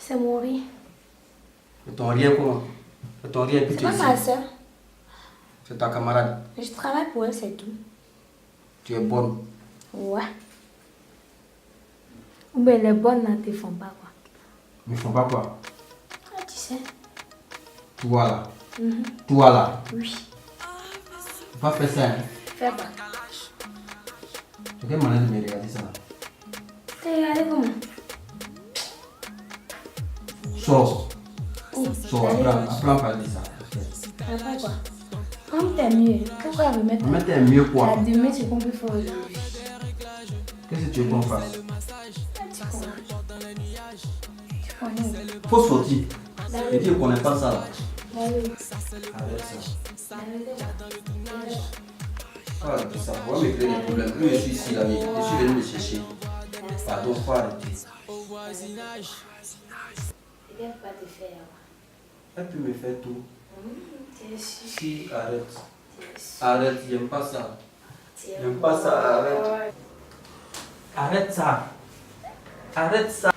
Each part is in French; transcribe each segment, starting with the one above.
C'est mon riz. Et ton rien comment? Et ton rien que C'est tu es pas ici. ma soeur. C'est ta camarade. Je travaille pour elle, c'est tout. Tu es bonne. Ouais. Mais les bonnes ne te font pas quoi. Mais ils font pas quoi? Ah, tu sais. Toi là. Toi là. Oui. Faut pas faire ça. Hein? Fais pas. C'est quelle manière de me regarder ça là? T'es regardé comment? Sors. Où? Sors. Après on parle de ça. Après quoi? Comme t'es mieux, pourquoi me mettre Mais t'es mieux quoi? à demain, c'est qu'on peut faire aujourd'hui. Qu'est-ce que tu veux qu'on fasse? Tu connais. Faut sortir. Et tu ne connais pas ça là. Allez. Arrête ça. Allez. Ah, tout ça. On va me créer des problèmes. Lui, je suis ici là. Je suis venu me chercher. Pardon, faut arrêter. Il ne pas te faire. Elle peut me faire tout. T'es sûr. Si, arrête. T'es sûr. Arrête, j'aime pas ça. J'aime pas ça, arrête. Arrête ça. Arrête ça.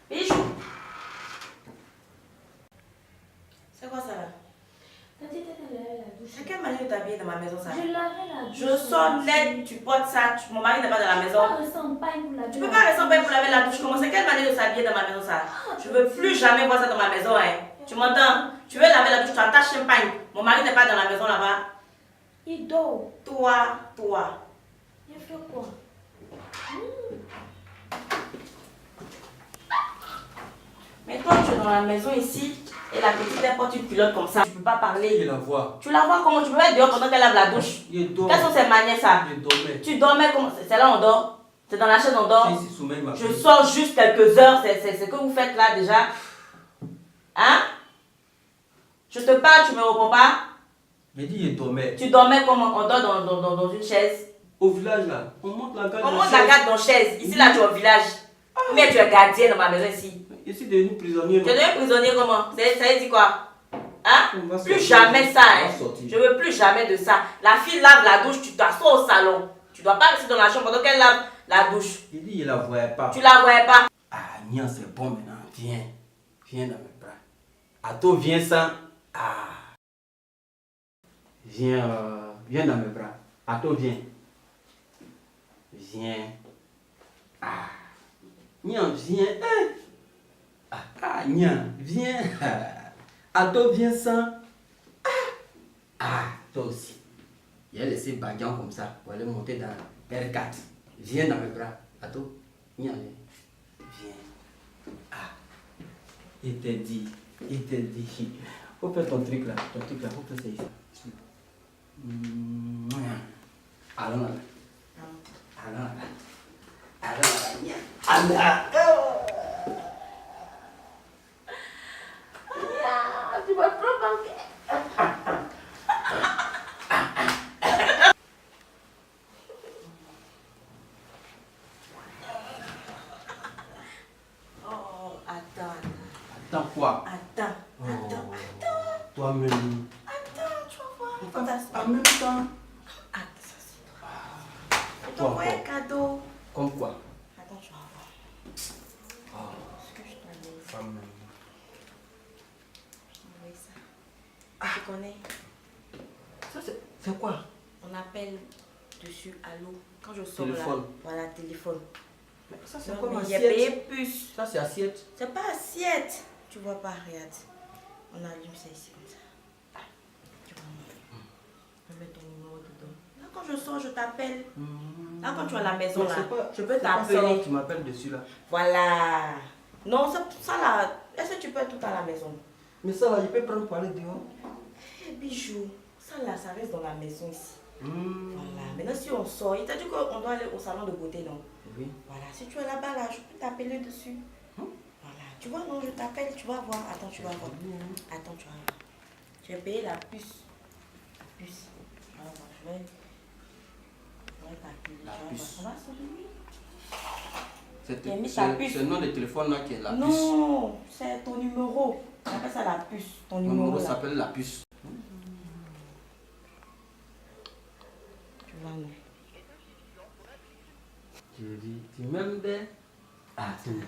Bijou. C'est quoi ça là? C'est quelle manière de t'habiller dans ma maison ça? Je lavais la douche. Je sors net, tu portes ça, mon mari n'est pas dans la maison. Tu peux pas rester en paille pour laver la douche. Comment c'est quelle manière de s'habiller dans ma maison ça? Je veux plus jamais voir ça dans ma maison. Hein. Tu m'entends? Tu veux laver la douche, tu attaches un paille. Mon mari n'est pas dans la maison là-bas. Il dort. Toi. Il fait quoi? Mais toi, tu es dans la maison ici et la petite elle porte une culotte comme ça. Tu peux pas Je parler. la vois. Tu la vois comment? Tu peux pas être dehors pendant qu'elle lave la douche. Il dort. Quelles sont ces manières ça? Je dormais. Tu dormais comment? C'est là on dort? C'est dans la chaise on dort? Je suis ici sous ma Je sors juste quelques heures, c'est ce que vous faites là déjà. Hein? Je te parle, tu me réponds pas? J'ai dit je dormais. Tu dormais comment? On dort dans une chaise. Au village là, on monte la garde. On monte la garde dans chaise. Ici là tu es au village. Ou bien tu es gardien dans ma maison ici. Je suis devenu prisonnier. Tu es devenu prisonnier comment? Ça dit quoi? Hein? On va Plus sortir. jamais ça. On Hein? va sortir. Je veux plus jamais de ça. La fille lave la douche, tu t'assois au salon. Tu dois pas rester dans la chambre pendant qu'elle lave la douche. J'ai dit je la voyais pas. Tu la voyais pas. Ah, Nia, c'est bon maintenant. Viens. Viens dans mes bras. Ato, viens ça. Ah. Viens, viens dans mes bras. Ato, viens. Viens. Ah. Nia, viens. Nia, viens. Ato, viens ça. Ah, toi aussi. Il a laissé Badian comme ça pour aller monter dans R4. Viens dans mes bras. Ato, Nia, viens. Viens. Ah. Il t'a dit. Il t'a dit. Faut faire ton truc là. Ton truc là, faut faire ça ici. Allons là. Allons là. Allons là. Allons là. Tu vas provoquer. Oh, attends. Attends quoi? Attends. Toi-même. Attends, tu vas voir. En même temps. Attends, ça c'est toi. Je Toi t'envoie un encore. cadeau. Comme quoi? Attends, tu vas voir. Oh, Ce que je t'envoie. femme. Je t'envoie ça. Tu connais? Ça c'est quoi? On appelle dessus allô. Quand je sors Téléphone. là, voilà, téléphone. Mais ça c'est Non, quoi ma mais j'ai payé assiette? plus. Ça c'est assiette. C'est pas assiette. Tu vois pas, regarde. On allume ça ici comme ça. Tu vois, on met ton numéro dedans. Là, quand je sors, je t'appelle. Là, quand tu es à la maison, là, je peux C'est pas ça là t'appeler. que tu m'appelles dessus là. Voilà. Non, ça là, est-ce que tu peux être tout à la maison? Mais ça là, je peux prendre pour aller dehors. Eh, bijou, ça là, ça reste dans la maison ici. Voilà. Maintenant, si on sort, il t'a dit qu'on doit aller au salon de beauté, non? Oui. Voilà. Si tu es là-bas, là, je peux t'appeler dessus. Voilà. Tu vois, non, je t'appelle, tu vas voir. Attends, tu vas voir. Attends, tu vas voir. Tu vas payer la puce. La puce. Tu vas voir. Je vais t'appeler. La Tu vas puce. voir. Ça va sonner? C'est J'ai mis ta puce. le nom de téléphone là qui est la puce. Non, c'est ton numéro. On appelle ça la puce. Ton Mon numéro. numéro là. s'appelle la puce. Voilà. Tu dis, tu m'aimes bien? À tout.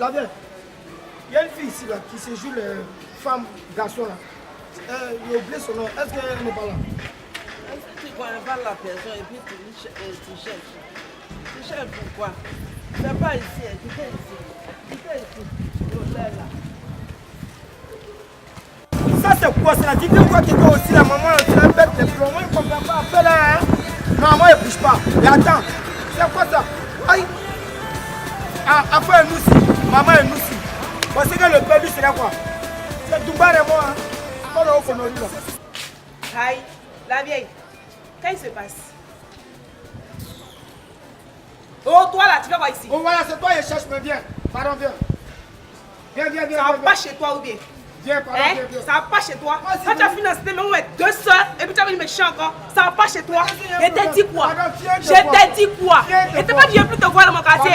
Là, il y a une fille ici là, qui se joue les femmes, garçons là. Il a oublié son nom. Est-ce qu'elle n'est pas là? Est-ce que tu connais pas la personne et puis tu cherches? Tu cherches pourquoi? C'est pas ici, tu fais ici. Tu fais ici, l'hôtel là. Ça c'est quoi? C'est la dignité quoi qui doit aussi la maman, tu l'as bête des plombs. Moi je ne comprends pas. Appelle-la, hein. Non, moi je ne bouge pas. Et attends, c'est quoi ça? Aïe! Ah, après nous aussi. Maman et nous aussi. Parce que le père lui c'est quoi? C'est Dumbar et moi. Hein. Pas le haut qu'on a eu là. Aïe, la vieille, qu'est-ce qui se passe? Oh, toi là, tu fais quoi ici? Oh voilà, c'est toi, je cherche, mais viens. Pardon, viens. Viens. Ça va pas chez toi ou bien? Viens, pardon, Hein? viens. Ça va pas chez toi? Moi, Quand tu as fini dans cette maison, avec 2 soeurs, et puis tu as venu me chier encore, ça va pas chez toi? Je t'ai dit quoi? Je t'ai dit quoi? Je t'ai pas dit de plus te voir dans mon quartier.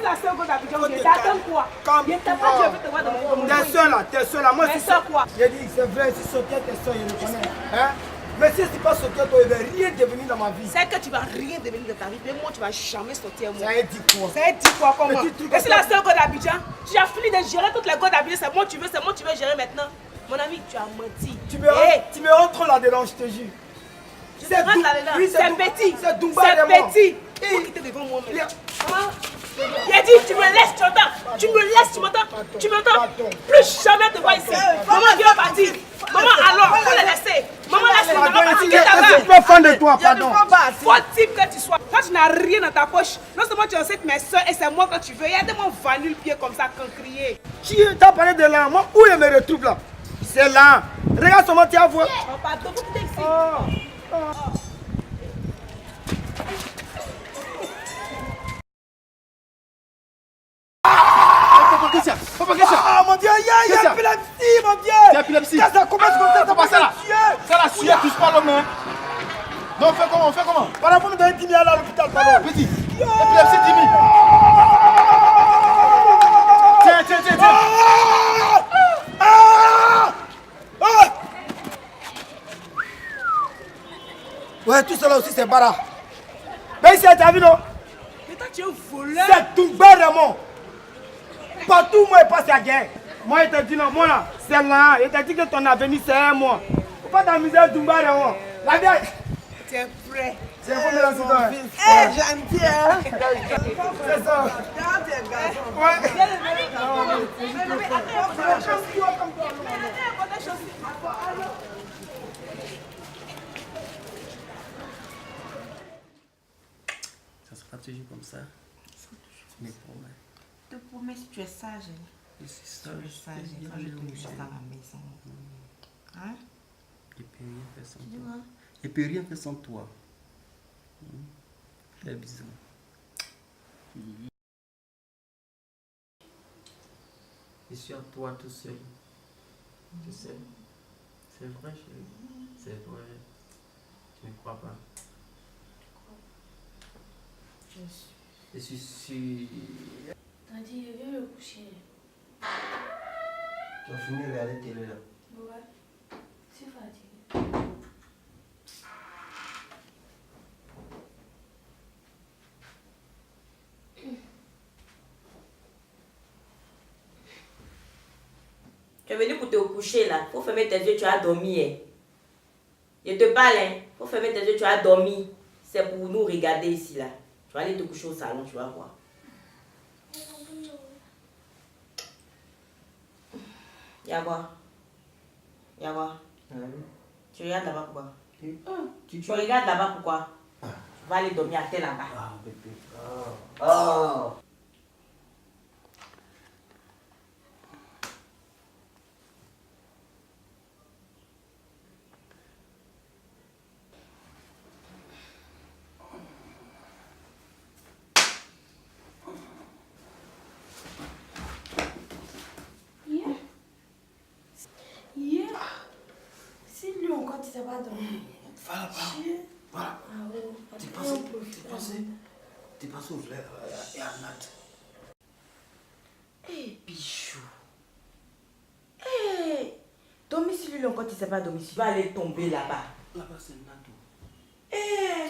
C'est la seule chose d'Abidjan, je t'attends quoi? Je t'ai pas dit de te voir dans mon quartier. Tes soeurs là, moi Mes c'est soeurs quoi? J'ai dit, c'est vrai, si sauter tes soeurs, je le connais. Hein? Mais si c'est pas sauter, toi, il ne va rien devenir dans ma vie. C'est que tu vas rien devenir de ta vie, mais moi tu vas jamais sortir moi. Ça a dit quoi? Ça a dit quoi comment? Petit truc Et c'est la seule go d'Abidjan. Tu as fini de gérer toutes les go d'Abidjan, c'est moi tu veux gérer maintenant. Mon ami, tu as menti. Tu me rends trop là-dedans, je te jure. C'est là-dedans. Oui, c'est petit. C'est Dumba C'est et moi. petit. Faut quitter devant moi maintenant. J'ai dit, tu me laisses, tu entends? Tu me laisses, tu m'entends? Tu m'entends? Plus jamais te voir ici. Maman vient partir. Maman alors, faut la laisser. Maman laisse maman partir. Je suis pas fan de toi, pardon. Faut type que tu sois. Quand tu n'as rien dans ta poche, non seulement tu enseignes mes soeurs et c'est moi que tu veux. Il y a des mots vanus le pied comme ça, quand crier. Tu as parlé de là, moi, où je me retrouve là? C'est là. Regarde comment tu as vu. Oh, pardon, faut quitter ici. Ah mon Dieu, il y a épilepsie, mon Dieu. Il y a épilepsie. Ça commence comme ça, ça passe là. Ça la suie, touche pas l'homme. Hein. Non, fais comment? Pardon, vous me donnez 10 000 à l'hôpital, pardon. Petit, épilepsie 10 000. Tiens. Ouais, tout cela aussi c'est bara. Mais ici, tu as vu non? Mais toi, tu es un voleur. C'est tout bas Raymond. Partout où moi je passe la guerre. Moi je te dis non, moi là, c'est là. Je te dis que ton avenir c'est un mois. Faut pas t'amuser à Dumba Raymond. La vieille. Tu es prêt. C'est un peu de la citoyenne. Eh, gentil, hein? C'est ça. Quand tu es garçon. Ouais. Ça sera toujours comme ça. Mais promets. Je te promets, si tu es sage. Je suis sage. Tu es sage quand je te laisse dans la maison. Hein? Je peux rien faire sans toi. Je peux rien faire sans toi. Fais bisous. Je suis à toi tout seul. Tu sais. C'est vrai, chérie. C'est vrai. Tu ne crois pas? Je suis sûr. T'as dit, viens me coucher. Tu as fini de regarder la télé là. Ouais. C'est fatigué. Tu es venu pour te coucher là. Faut fermer tes yeux, tu as dormi. Je te parle, hein. Faut fermer tes yeux, tu as dormi. C'est pour nous regarder ici, là. Tu vas aller te coucher au salon, tu vas voir. Y'a quoi? Y'a quoi? Tu regardes là-bas pourquoi? Tu regardes là-bas pourquoi? Tu vas aller dormir à terre là-bas. Ah, bébé. Oh. Si lui encore tu sais pas dormir. Voilà, voilà. T'es passé au fleur et à Nat. Eh, bichou. Eh, domicile encore tu sais pas domicile. Tu vas aller tomber là-bas. Là-bas c'est Nato. Eh.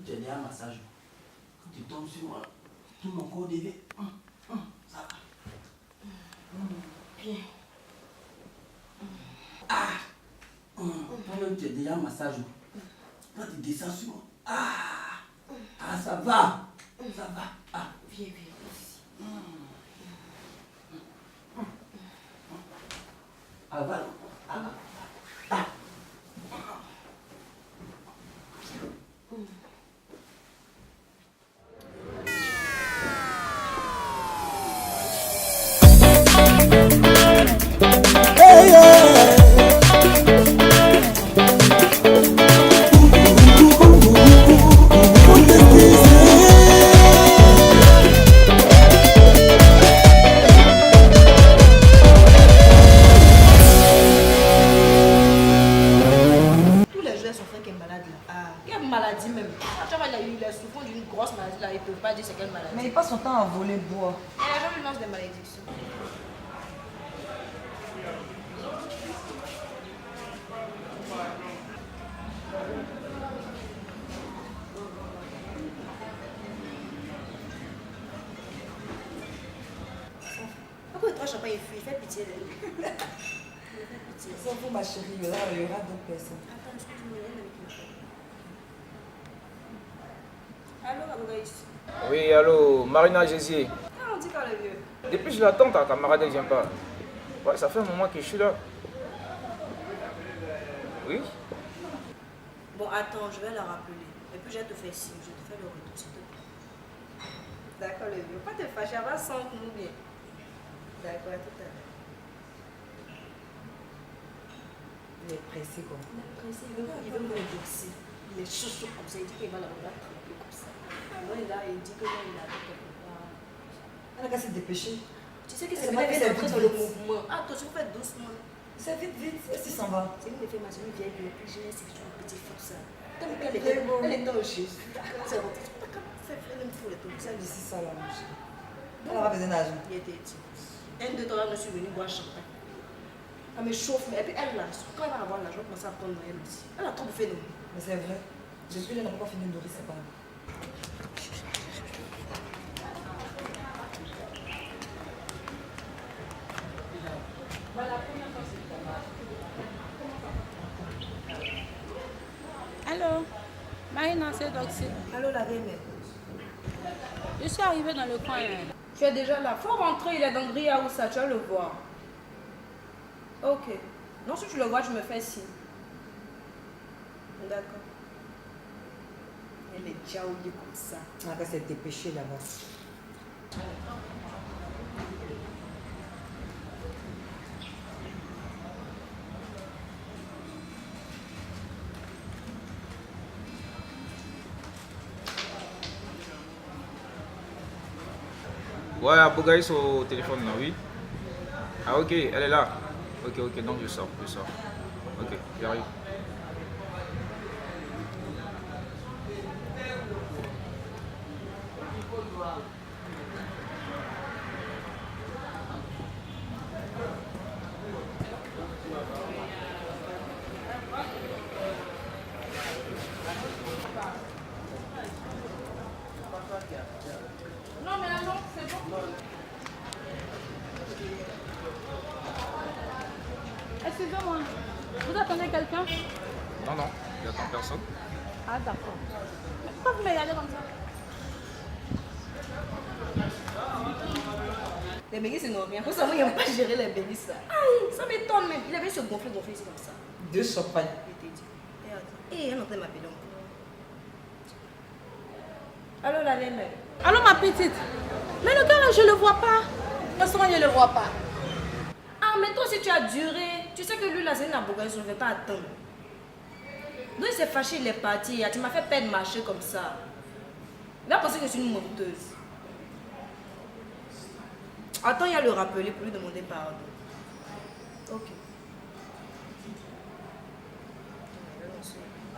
Tu as un massage. Quand tu tombes sur moi, tout mon corps devient. Ça va. Bien. Toi-même, tu as déjà un massage. Quand tu descends sur moi. Ça va. Ça va. Viens ici. Va. Mais il passe son temps à voler bois. Et les gens lui lancent des malédictions. Pourquoi toi champagne et fuit? Fais pitié d'elle. C'est pour ma chérie, il y aura d'autres personnes. Attends, excuse-moi, elle avec moi. Allô, Abogaïs. Oui, allô, Marina Gésier. Ah, on dit quand le vieux. Depuis je l'attends, ta camarade ne vient pas. Ouais, ça fait un moment que je suis là. Oui? Bon, attends, je vais la rappeler. Et puis je vais te faire signe, je te fais le retour, s'il te plaît. D'accord, le vieux. Pas te fâcher, va sans nous bien. D'accord, à tout à l'heure. Il est pressé quoi. Il est pressé, il veut me rembourser. Il est chaud comme ça, il dit qu'il va la tremper comme ça. Moi, là, il dit que là, il a quelque part. Elle a qu'à se dépêcher. Tu sais que C'est c'est pas bien que c'est d'entrer vite, dans le vite. mouvement. Ah, toi, tu peux faire doucement. C'est vite, vite. Est-ce qu'il s'en va? C'est une effet ma chérie vient et puis j'ai c'est une petite fou ça. Tant qu'elle Elle est bonne. était au chez. C'est bon. C'est fait même pour les tout. C'est d'ici ça là, mon chéri. Elle aura besoin d'argent. Il était petit. Un, deux, trois, je suis venue boire champagne. Elle me chauffe, mais et puis elle là, quand elle va avoir l'argent, elle commence à prendre elle aussi. Elle a trop bouffé nous. Mais c'est vrai. Depuis, elle n'a pas fini de nourrir ses parents. Allô, Marina, c'est Doxy. Allô, la vieille mère. Je suis arrivée dans le coin. Tu es déjà là. Faut rentrer, il est dans Gria ou ça, tu vas le voir. Ok. Non, si tu le vois, tu me fais signe. D'accord. Elle est déjà oubliée comme ça. Elle a qu'à se dépêcher là-bas. Ouais, Abogaïs au téléphone là, oui. Ah ok, elle est là. Ok, donc je sors. Ok, j'arrive. Non, mais non, c'est bon. Excusez-moi, vous attendez quelqu'un? Non, non, j'attends personne. Ah, d'accord. Mais pourquoi vous me regardez comme ça? Les béguisses, c'est non rien. Pour ça, moi, il n'aime pas gérer les béguisses. Ça m'étonne même. Il avait se gonfler ici comme ça. 2 champagnes. Et elle est en train de m'appeler. Allô, la laine. Allô, ma petite. Mais le gars là, je le vois pas. Comment je le vois pas? Ah, mais toi aussi, tu as duré. Tu sais que lui, là, c'est une abogasse, je ne vais pas attendre. Donc, il s'est fâché, il est parti. Tu m'as fait perdre marcher comme ça. Il a pensé que je suis une menteuse. Attends, il y a le rappeler pour lui demander pardon. Ok.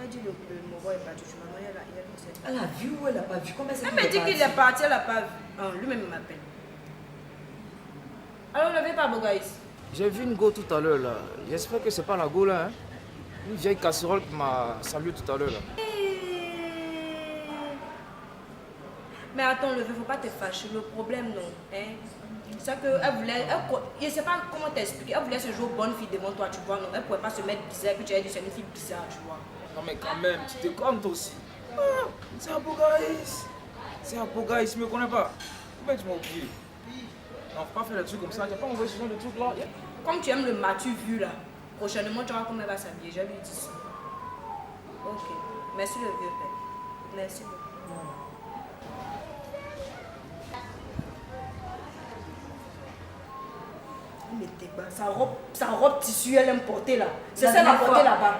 Elle dit le mot est parti. Elle a vu ou elle n'a pas vu? Comment elle me dit qu'il est parti, elle n'a pas vu. Ah, lui-même m'appelle. Alors, ne levez pas, Bogaïs. J'ai vu une go tout à l'heure là. J'espère que c'est pas la go là. Hein? Une vieille casserole qui m'a salué tout à l'heure là. Mais attends, ne faut pas te fâcher. Le problème, non. Hein? C'est qu'elle voulait. Je ne sais pas comment t'expliquer. Elle voulait se jouer bonne fille devant toi, tu vois. Non, elle ne pouvait pas se mettre bizarre. Puis tu as dit c'est une fille bizarre, tu vois. Non mais quand même, tu te calmes toi aussi. Ah, c'est un beau guys. C'est un beau guys, tu me connais pas. Pourquoi tu m'as oublié? Non, faut pas faire des trucs comme ça. Tu n'as pas envoyé ce genre de trucs là. Comme tu aimes le matu vu là, prochainement tu verras comment elle va s'habiller. Je lui dis ça. Ok. Merci le vieux père. Merci beaucoup. Mais t'es bas. Sa robe tissu, elle aime porter là. C'est ça qu'elle a porté là-bas.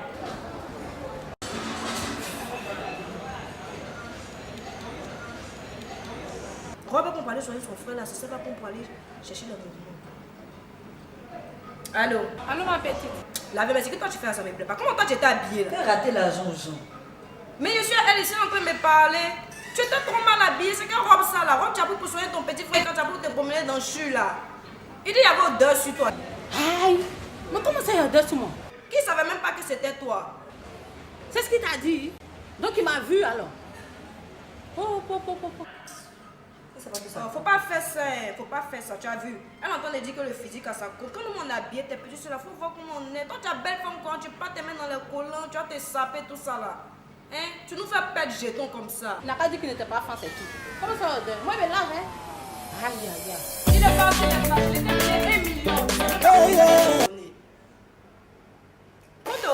Robe pour parler sur son frère là, c'est pas pour aller chercher le mouvement. Allô? Allô, ma petite. La vérité, c'est que toi tu fais ça, me plaît pas. Comment toi tu étais habillée là? Tu as raté l'argent aux gens. Mais je suis elle ici en train de me parler. Tu étais trop mal habillée, c'est quelle robe ça là? Robe tu as pris pour soigner ton petit frère quand tu as pris te promener dans le chou là. Il dit il y avait odeur sur toi. Aïe! Mais comment ça, il y a odeur sur moi? Qui savait même pas que c'était toi? C'est ce qu'il t'a dit. Donc il m'a vu alors. Oh. Faut pas faire ça, faut pas faire ça, tu as vu. Elle entend dire que le physique a sa cote. Quand nous on habille tes petits sur là, faut voir comment on est. Toi tu as belle femme quand tu pas te mettre dans les collants, tu vas te saper tout ça là. Hein? Tu nous fais perdre jetons comme ça. Il n'a pas dit qu'il n'était pas français tout. Comment ça odeur? Moi je lave hein. Aïe. Il est parti, il est 1 million. Faut te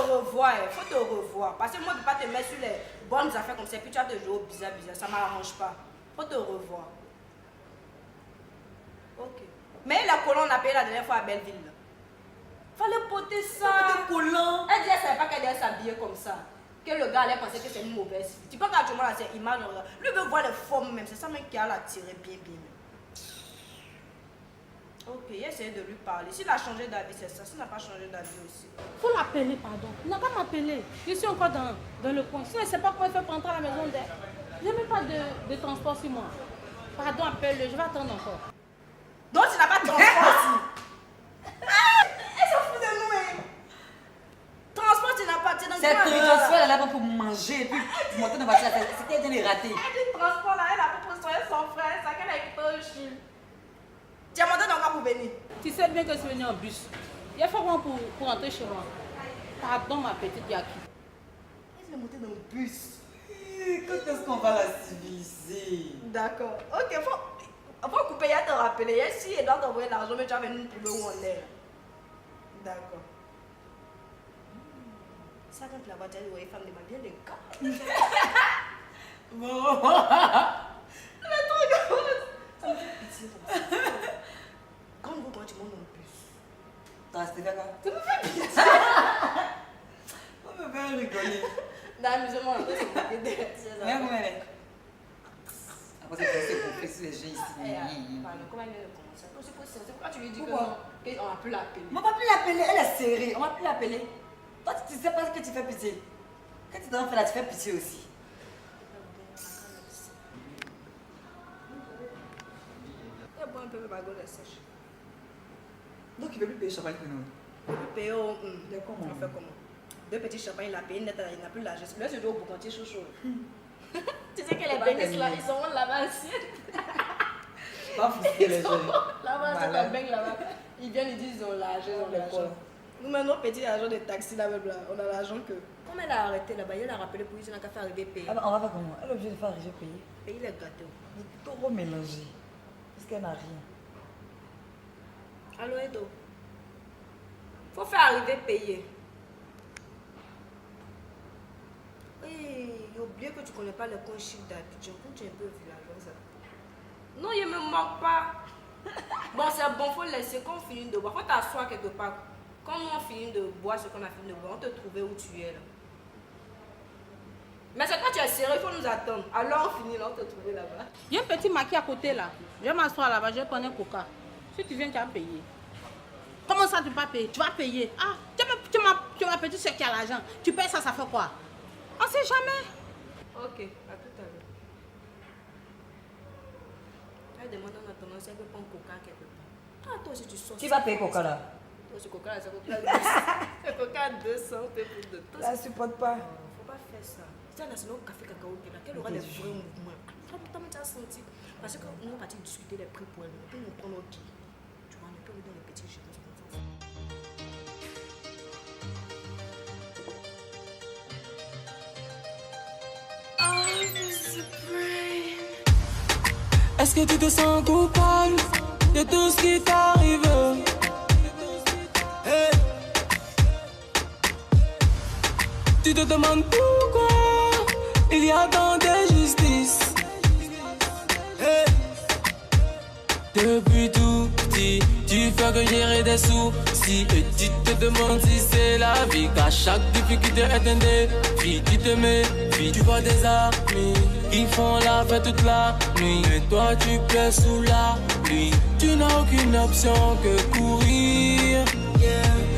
revoir. Parce que moi je peux pas te mettre sur les bonnes affaires comme ça, puis tu vas te jouer au bizarre, ça m'arrange pas. Faut te revoir. Ok. Mais la colonne, on a payé la dernière fois à Belleville. Fallait porter ça. Des collants. Elle dit elle savait pas qu'elle devait s'habiller comme ça. Que le gars allait penser que c'est une mauvaise fille. Tu peux qu'actuellement là c'est image. Lui veut voir les formes même. C'est ça même qui a l'attiré bien. Ok, essayez de lui parler. S'il a changé d'avis, c'est ça. S'il n'a pas changé d'avis aussi. Faut l'appeler, pardon. Il n'a pas m'appeler. Je suis encore dans le coin. Sinon, je ne sais pas comment il fait pour entrer à la maison d'elle. Je n'ai même pas de transport sur moi. Pardon, appelle-le. Je vais attendre encore. Donc, tu n'as pas de transport aussi. Elle s'en fout de nous, hein. Transport, tu n'as pas. Tu es dans C'est transfert, elle est là pour manger et puis tu montes dans la voiture. C'était bien raté. Elle dit transport là, elle a pas pour soigner son frère. Ça qu'elle a écouté au chien. Tu as monté dans quoi pour venir? Tu sais bien que je suis venue en bus. Il a fait comment pour rentrer chez moi. Pardon, ma petite Yaki. Elle est montée dans le bus. Quand est-ce qu'on va la civiliser? D'accord. Ok, faut couper, il y a te rappeler. Si elle doit t'envoyer l'argent, mais tu vas venir trouver où on est. D'accord. Ça, quand la voiture, elle femme de ma bien les gars. Bon. Le truc, ça me fait pitié pour ça. Quand tu montes dans le bus. T'as resté caca? Ça me fait pitié. On me fait rigoler. D'amusement, après, c'est pour t'aider. Regarde comment elle est. Après, c'est pour faire sur les gens ici. Comment elle est commencée? C'est pourquoi tu lui dis qu'on a pu l'appeler. On va plus l'appeler, elle est serrée. On va plus l'appeler. Toi, tu sais pas ce que tu fais pitié. Quand tu dois faire là, tu fais pitié aussi. Il boit un peu, ma gueule est sèche. Donc, il ne veut plus payer le champagne pour nous. Il veut plus payer au. Comment? On fait comment? 2 petits champagnes, il a payé net, il n'a plus l'argent. Là, c'est au boucantier chaud. Tu sais que les beignets là, ils sont là-bas aussi. Pas frustrer les gens. Là-bas, c'est un beigne là-bas. Ils viennent, ils disent ils ont l'argent, ils ont l'argent. Nous, maintenant, petit argent des taxis là-bas, on a l'argent que. Comme elle a arrêté là-bas, elle a rappelé pour lui, elle n'a qu'à faire arriver payer. Ah bah, on va faire comment? Elle est obligée de faire arriver payer. Payer les gâteaux. Il est trop mélangé. Parce qu'elle n'a rien. Allô, Edo. Faut faire arriver payer. Oui, j'ai oublié que tu connais pas le coin chic d'Abidjan. Quand tu es un peu villageois, ça. Non, il me manque pas. Bon, c'est bon, faut laisser. Quand on finit de boire, faut t'asseoir quelque part. Quand nous on finit de boire ce qu'on a fini de boire, on te trouver où tu es là. Mais c'est quand tu es sérieux, il faut nous attendre. Alors on finit là, on te trouver là-bas. Il y a un petit maquis à côté là. Je vais m'asseoir là-bas, je vais prendre un coca. Si tu viens, tu vas payer. Comment ça, tu vas pas payer? Tu vas payer. Ah, tu m'as payé ce qui a l'argent. Tu payes ça, ça fait quoi? On sait jamais. Ok, à tout à l'heure. Elle demande en attendant si elle veut prendre coca quelque part. Ah, toi aussi tu sors. Qui va payer coca là? Toi, ce coca là, c'est coca 200. C'est coca 200, c'est plus de toi. Elle supporte pas. Faut pas faire ça. Si elle a son café cacao, qu'elle aura des vrais mouvements. Toi, tu as senti. Parce que nous, on va discuter les prix pour elle. Et puis nous prenons qui? Tu vois, on peut lui donner les petits jeux. Est-ce que tu te sens coupable de tout ce qui t'arrive? Hey. Tu te demandes pourquoi il y a tant d'injustice. Hey. Depuis tout petit, tu fais que gérer des soucis. Et tu te demandes si c'est la vie. Qu'à chaque difficulté est un défi. Tu te méfies, tu vois des amis qui font la fête toute la nuit. Mais toi tu pleures sous la pluie. Tu n'as aucune option que courir.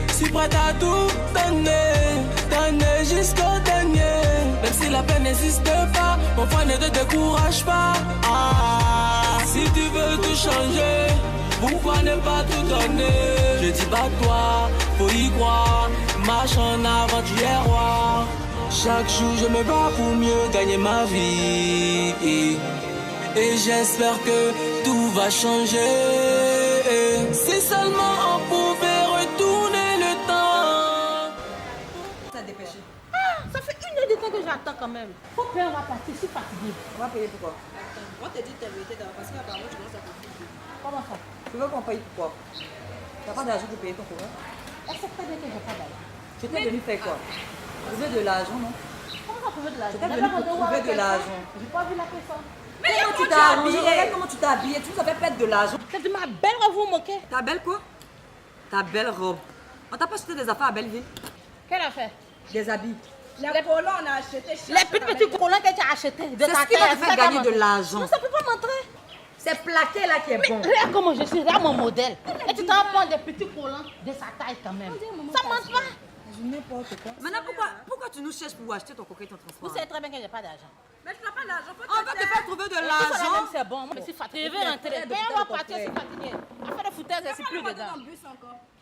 Je suis prête à tout donner, donner jusqu'au dernier. Même si la peine n'existe pas, mon frère ne te décourage pas. Ah, si tu veux tout changer, pourquoi ne pas tout donner? Je dis pas toi, faut y croire. Marche en avant, tu es roi. Chaque jour je me bats pour mieux gagner ma vie. Et j'espère que tout va changer. Si seulement on pouvait retourner le temps. Ça dépêché. Ah, ça fait 1 heure de temps que j'attends quand même. Faut payer, on va partir, je suis fatiguée. On va payer pourquoi? Attends, on te dit ta vérité d'abord parce qu'apparemment tu commences à confuser. Comment ça? Tu veux qu'on paye pourquoi? T'as pas d'argent pour payer ton courant? Elle sait très bien que j'ai pas d'argent. Je t'ai venu faire quoi? Trouver de l'argent, non? Comment ça trouver de l'argent? Je t'ai venu pour trouver de l'argent. J'ai pas vu la personne. Mais comment tu t'es arrangé? Regarde comment tu t'es habillé. Tu nous as fait perdre de l'argent. C'est de ma belle robe, vous moquez. Ta belle quoi? Ta belle robe. On t'a pas acheté des affaires à Belleville? Quelle affaire? Des habits. Les collants, on a acheté. Les petits collants que tu as achetés. C'est ce qui va te faire gagner de l'argent. Non, ça peut pas montrer. C'est plaqué là qui est bon. Regarde comment je suis, regarde mon modèle. Et tu t'en prends des petits collants de sa taille quand même. Ça monte pas. N'importe quoi. Maintenant, pourquoi tu nous cherches pour acheter ton coquet, ton transport? Vous savez très bien que j'ai pas d'argent. Mais tu n'as pas d'argent. On va te faire trouver de l'argent. C'est bon, moi je suis fatiguée. Je vais rentrer. On va partir, je suis fatiguée. Affaire de foutaise, je suis plus dedans.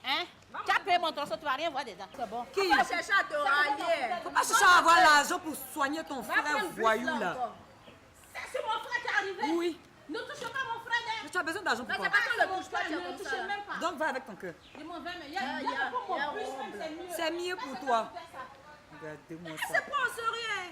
Hein? Tu as payé mon transport, tu vas rien voir dedans. C'est bon. Qui? Faut pas chercher à te rallier. Faut pas chercher à avoir l'argent pour soigner ton frère voyou là. C'est mon frère qui est arrivé. Oui. Ne touche pas mon frère. Mais tu as besoin d'argent pour quoi? C'est pas quand le touche pas, tu es Ne comme touche ça. même pas. Donc va avec ton cœur. Il m'en va, mais il y a pour mon plus, même c'est mieux. C'est mieux pour toi. Regardez-moi ça. C'est pas en sérieux.